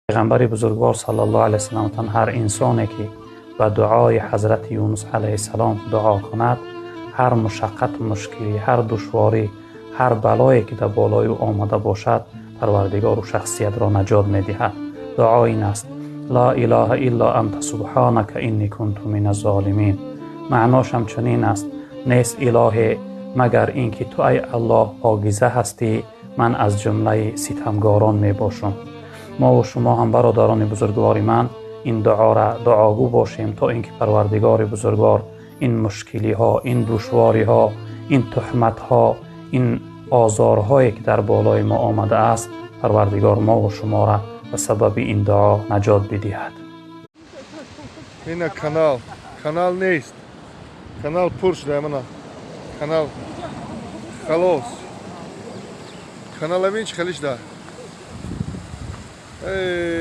پیغمبر بزرگوار صلی الله علیه وسلم هر انسانی که به دعای حضرت یونس علیه السلام دعا کند، هر مشقت مشکلی، هر دشواری، هر بلایی که در بالای او آمده باشد، پروردگار و شخصیت را نجات می‌دهد. دعا این است: لا اله الا انت سبحانك انی کنت من الظالمین. معناش هم چنین است: نیست اله مگر اینکه تو ای الله پاکیزه هستی، من از جمله ستمگاران می باشم. ما و شما هم برادران بزرگوار من این دعا را دعاگو باشیم تا اینکه پروردگار بزرگوار این مشکلی ها، این دشواری ها، این تهمت ها، این آزارهایی که در بالای ما آمده است، پروردگار ما و شما را به سبب این دعا نجات بدهد. این کانال نیست، کانال پر شده، من کانال خلاص، کانال همین چه خلیش ده.